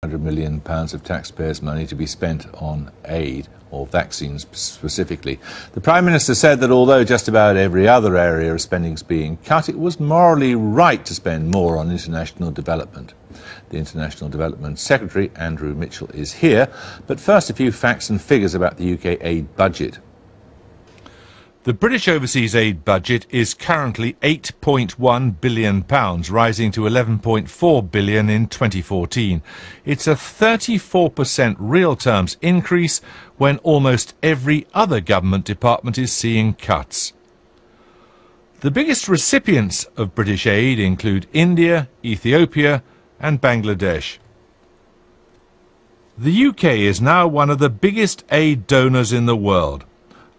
£100 million of taxpayers' money to be spent on aid, or vaccines specifically. The Prime Minister said that although just about every other area of spending is being cut, it was morally right to spend more on international development. The International Development Secretary, Andrew Mitchell, is here. But first, a few facts and figures about the UK aid budget. The British overseas aid budget is currently £8.1 billion, rising to £11.4 billion in 2014. It's a 34% real terms increase when almost every other government department is seeing cuts. The biggest recipients of British aid include India, Ethiopia and Bangladesh. The UK is now one of the biggest aid donors in the world.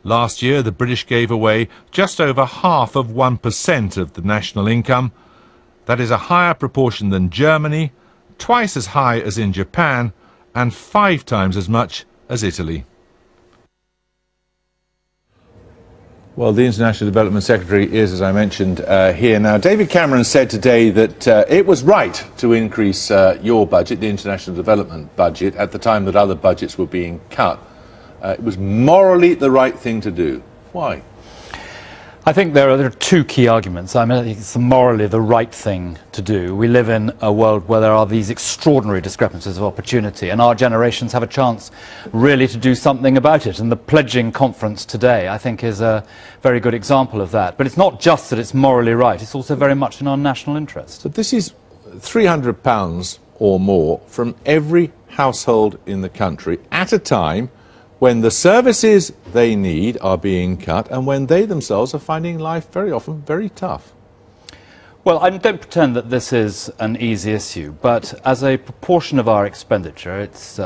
Last year, the British gave away just over half of 1% of the national income. That is a higher proportion than Germany, twice as high as in Japan, and 5 times as much as Italy. Well, the International Development Secretary is, as I mentioned, here now. David Cameron said today that it was right to increase your budget, the international development budget, at the time that other budgets were being cut. It was morally the right thing to do. Why? I think there are two key arguments. I think it's morally the right thing to do. We live in a world where there are these extraordinary discrepancies of opportunity, and our generations have a chance really to do something about it. And the pledging conference today, I think, is a very good example of that. But it's not just that it's morally right, it's also very much in our national interest. But this is £300 or more from every household in the country at a time when the services they need are being cut and when they themselves are finding life very often very tough. Well, I don't pretend that this is an easy issue, but as a proportion of our expenditure, it's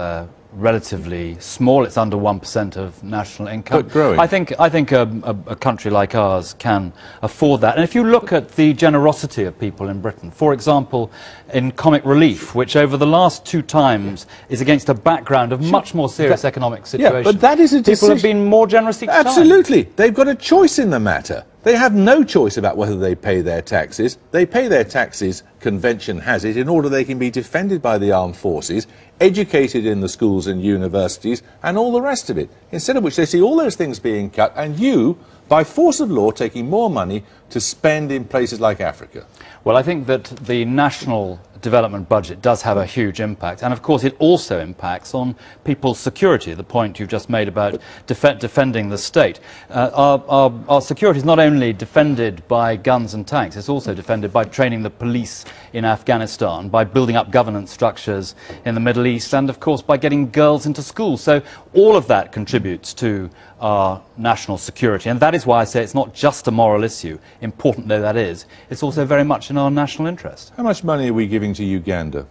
relatively small. It's under 1% of national income. But growing. I think a country like ours can afford that. And if you look at the generosity of people in Britain, for example, in Comic Relief, which over the last 2 times is against a background of much more serious economic situation. Yeah, but that is a decision. People have been more generous each time. Absolutely. They've got a choice in the matter. They have no choice about whether they pay their taxes. They pay their taxes, convention has it, in order they can be defended by the armed forces, educated in the schools and universities, and all the rest of it. Instead of which they see all those things being cut, and you, by force of law, taking more money to spend in places like Africa. Well, I think that the national development budget does have a huge impact, and of course it also impacts on people's security, the point you've just made about defending the state. Our security is not only defended by guns and tanks, it's also defended by training the police in Afghanistan, by building up governance structures in the Middle East, and of course by getting girls into school. So all of that contributes to our national security, and that is why I say it's not just a moral issue, important though that is, it's also very much in our national interest. How much money are we giving to Uganda?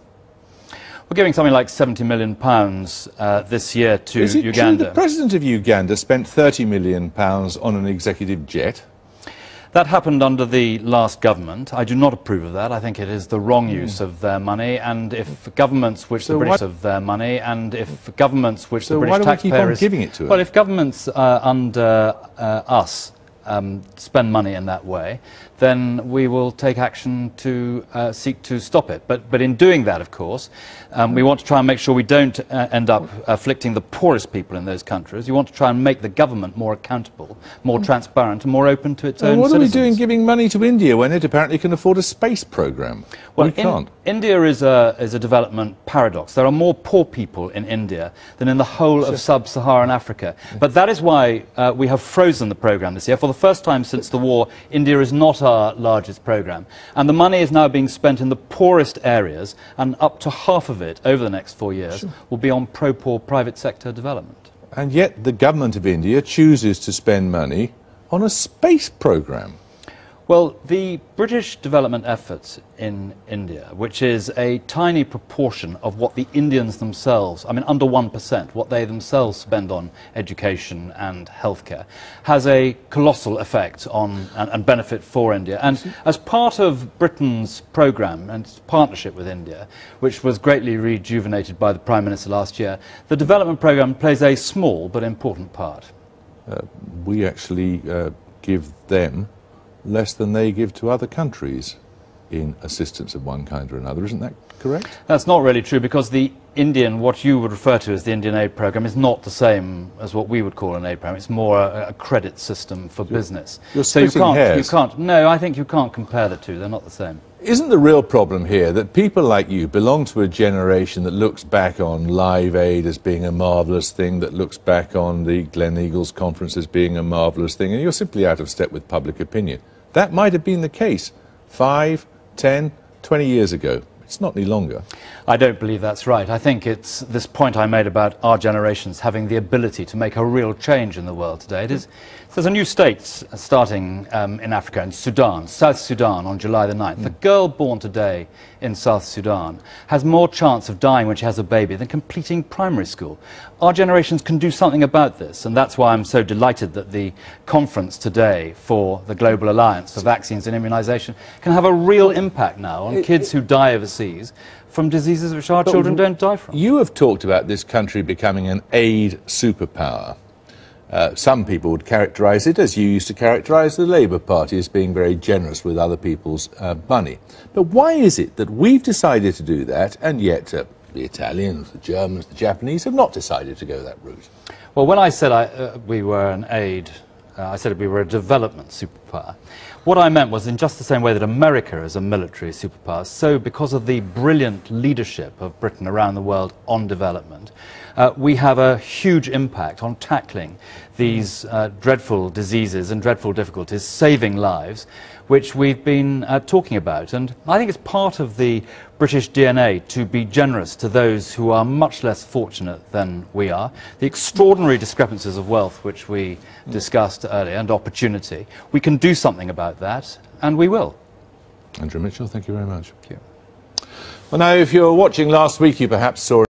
We're giving something like £70 million this year to Is it Uganda. True the President of Uganda spent £30 million on an executive jet? That happened under the last government. I do not approve of that. I think it is the wrong use of their money, and if governments which the British of their money, and if governments which the British taxpayer why do we keep on giving it to them? Well, if governments under us spend money in that way, then we will take action to seek to stop it. But in doing that, of course, we want to try and make sure we don't end up afflicting the poorest people in those countries. We want to try and make the government more accountable, more transparent and more open to its own what citizens. are we doing giving money to India when it apparently can afford a space programme? Well, we can't. India is a development paradox. There are more poor people in India than in the whole of sub-Saharan Africa. But that is why we have frozen the programme this year. For the first time since the war, India is not our largest programme. And the money is now being spent in the poorest areas, and up to half of it over the next 4 years will be on pro-poor private sector development. And yet the government of India chooses to spend money on a space programme. Well, the British development efforts in India, which is a tiny proportion of what the Indians themselves, I mean under 1%, what they themselves spend on education and healthcare, has a colossal effect on and benefit for India. And as part of Britain's programme and its partnership with India, which was greatly rejuvenated by the Prime Minister last year, the development programme plays a small but important part. We actually give them less than they give to other countries in assistance of one kind or another. Isn't that correct? That's not really true, because the Indian, what you would refer to as the Indian aid program, is not the same as what we would call an aid program. It's more a credit system for business. You're so you splitting hairs. can't. No, I think you can't compare the two. They're not the same. Isn't the real problem here that people like you belong to a generation that looks back on Live Aid as being a marvellous thing, that looks back on the Gleneagles Conference as being a marvellous thing, and you're simply out of step with public opinion? That might have been the case 5, 10, 20 years ago. It's not any longer. I don't believe that's right. I think it's this point I made about our generations having the ability to make a real change in the world today. There's a new state starting in Africa, in Sudan, South Sudan, on July the 9th. The girl born today in South Sudan has more chance of dying when she has a baby than completing primary school. Our generations can do something about this, and that's why I'm so delighted that the conference today for the Global Alliance for Vaccines and Immunisation can have a real impact now on kids who die overseas from diseases which our children don't die from. You have talked about this country becoming an aid superpower. Some people would characterise it, as you used to characterise the Labour Party, as being very generous with other people's money. But why is it that we've decided to do that, and yet the Italians, the Germans, the Japanese have not decided to go that route? Well, when I said we were an aid, I said we were a development superpower. What I meant was, in just the same way that America is a military superpower, so because of the brilliant leadership of Britain around the world on development, we have a huge impact on tackling these dreadful diseases and dreadful difficulties, saving lives, which we've been talking about. And I think it's part of the British DNA to be generous to those who are much less fortunate than we are. The extraordinary discrepancies of wealth which we discussed earlier, and opportunity, we can do something about that, and we will. Andrew Mitchell, thank you very much. Thank you. Well, now, if you were watching last week, you perhaps saw